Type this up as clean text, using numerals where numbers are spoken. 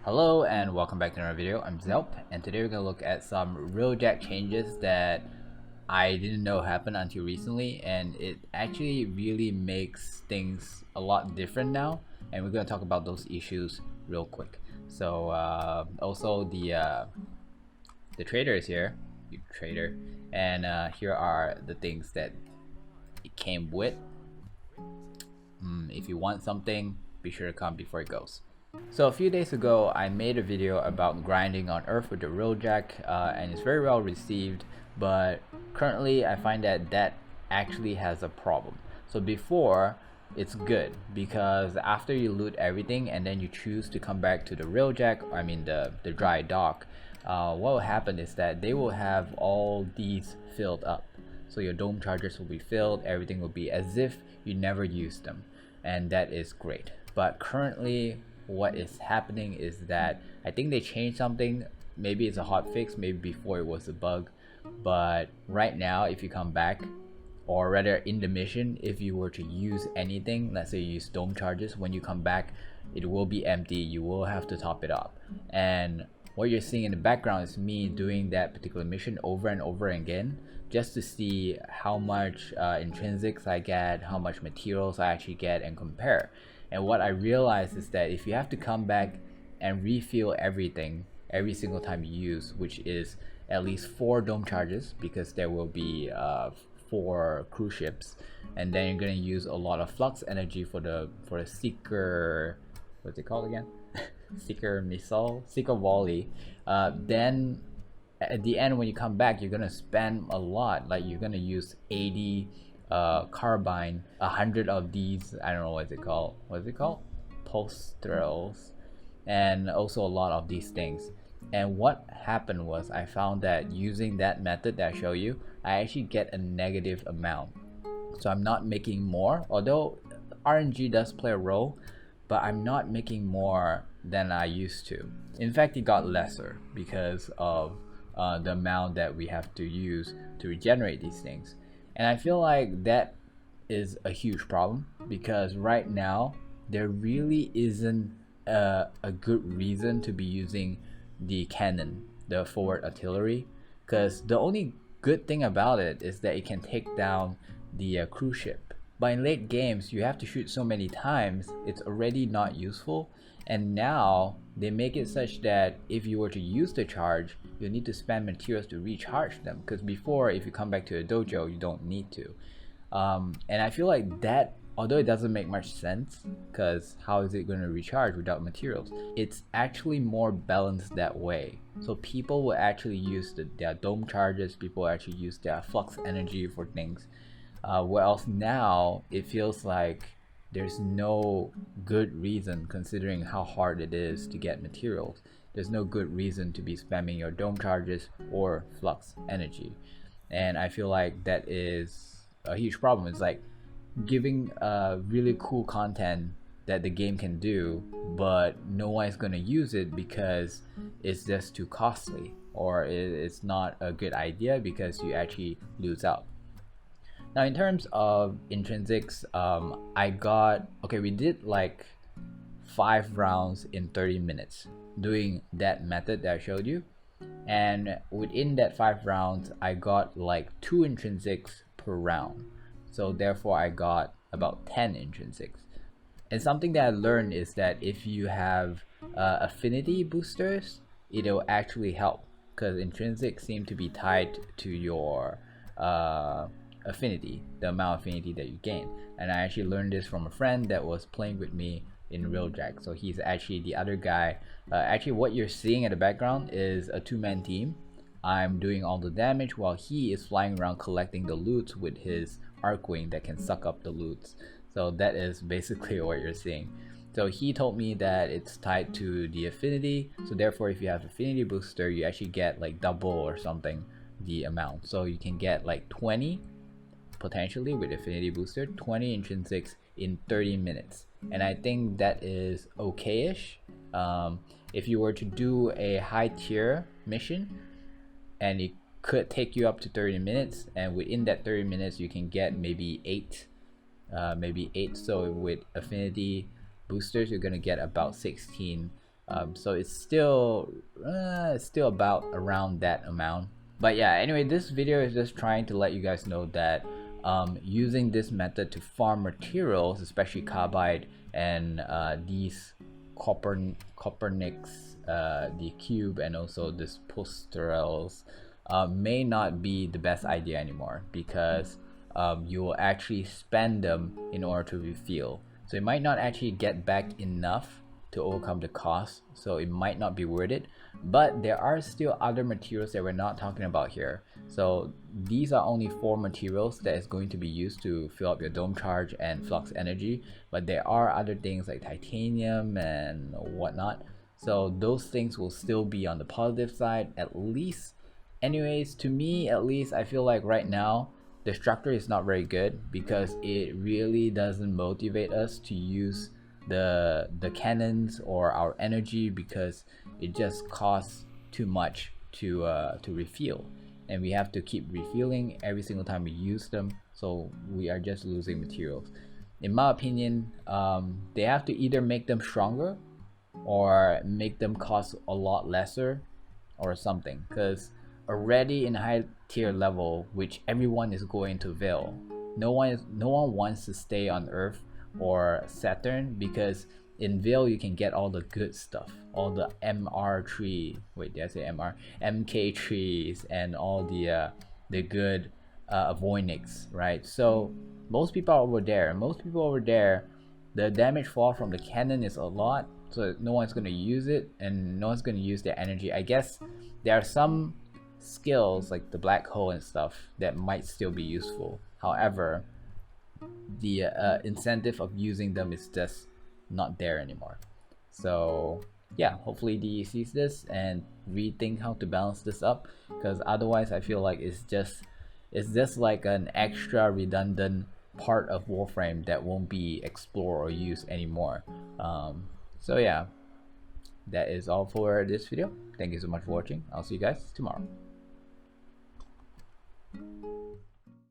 Hello and welcome back to another video. I'm Zelp, and today we're gonna look at some railjack changes that I didn't know happened until recently, and it actually really makes things a lot different now. And we're gonna talk about those issues real quick. So also the trader is here, you trader, and here are the things that it came with. If you want something, be sure to come before it goes. So a few days ago, I made a video about grinding on Earth with the railjack, and it's very well received. But currently, I find that actually has a problem. So before, it's good because after you loot everything and then you choose to come back to the railjack, I mean the dry dock, what will happen is that they will have all these filled up. So your dome chargers will be filled, everything will be as if you never used them, and that is great. But currently, what is happening is that I think they changed something. Maybe it's a hot fix, maybe before it was a bug, but right now if you come back, or rather in the mission, if you were to use anything, let's say you use dome charges, when you come back it will be empty. You will have to top it up, and what you're seeing in the background is me doing that particular mission over and over again, just to see how much intrinsics I get, how much materials I actually get, and compare. And what I realized is that if you have to come back and refill everything every single time you use, which is at least 4 dome charges, because there will be 4 cruise ships, and then you're gonna use a lot of flux energy for the seeker, what's it called again? Seeker missile, seeker volley. Then at the end when you come back, you're gonna spend a lot. Like you're gonna use 80 carbine, 100 of these, I don't know what is it called, postrels, and also a lot of these things. And what happened was I found that using that method that I show you, I actually get a negative amount. So I'm not making more, although RNG does play a role, but I'm not making more than I used to. In fact, it got lesser because of the amount that we have to use to regenerate these things. And I feel like that is a huge problem, because right now there really isn't a good reason to be using the cannon, the forward artillery, because the only good thing about it is that it can take down the cruise ship. But in late games, you have to shoot so many times, it's already not useful. And now they make it such that if you were to use the charge, you need to spend materials to recharge them, because before, if you come back to a dojo, you don't need to. And I feel like that, although it doesn't make much sense, because how is it going to recharge without materials, it's actually more balanced that way. So people will actually use their dome charges, people will actually use their flux energy for things. Whereas now it feels like there's no good reason, considering how hard it is to get materials. There's no good reason to be spamming your dome charges or flux energy. And I feel like that is a huge problem. It's like giving really cool content that the game can do, but no one is going to use it because it's just too costly, or it's not a good idea because you actually lose out. Now in terms of intrinsics, we did like 5 rounds in 30 minutes doing that method that I showed you, and within that 5 rounds I got like 2 intrinsics per round, so therefore I got about 10 intrinsics. And something that I learned is that if you have affinity boosters, it'll actually help, because intrinsics seem to be tied to your affinity, the amount of affinity that you gain. And I actually learned this from a friend that was playing with me in railjack. So he's actually the other guy. Actually what you're seeing in the background is a 2-man team. I'm doing all the damage while he is flying around collecting the loot with his arcwing that can suck up the loots. So that is basically what you're seeing. So he told me that it's tied to the affinity, so therefore if you have affinity booster, you actually get like double or something the amount. So you can get like 20 potentially with affinity booster, 20 intrinsics in 30 minutes. And I think that is okay-ish. If you were to do a high tier mission, and it could take you up to 30 minutes, and within that 30 minutes you can get maybe 8. So with affinity boosters, you're gonna get about 16 So it's still about around that amount. But yeah, anyway, this video is just trying to let you guys know that using this method to farm materials, especially carbide and these coppernicks, the cube, and also this posterels, may not be the best idea anymore, because you will actually spend them in order to refuel. So it might not actually get back enough to overcome the cost, so it might not be worth it. But there are still other materials that we're not talking about here. So these are only 4 materials that is going to be used to fill up your dome charge and flux energy, but there are other things like titanium and whatnot. So those things will still be on the positive side, at least. Anyways, to me at least, I feel like right now the structure is not very good, because it really doesn't motivate us to use the cannons or our energy, because it just costs too much to refuel, and we have to keep refueling every single time we use them, so we are just losing materials. In my opinion, they have to either make them stronger or make them cost a lot lesser or something, because already in high tier level, which everyone is going to Veil, no one wants to stay on Earth or Saturn, because in Veil you can get all the good stuff, all the MR tree, wait, did I say MR? MK trees, and all the good Voynix, right? So most people are over there. The damage fall from the cannon is a lot, so no one's gonna use it, and no one's gonna use their energy. I guess there are some skills like the black hole and stuff that might still be useful. However, the incentive of using them is just not there anymore. So yeah, hopefully DE sees this and rethink how to balance this up, because otherwise I feel like it's just like an extra redundant part of Warframe that won't be explored or used anymore. So yeah, that is all for this video. Thank you so much for watching. I'll see you guys tomorrow.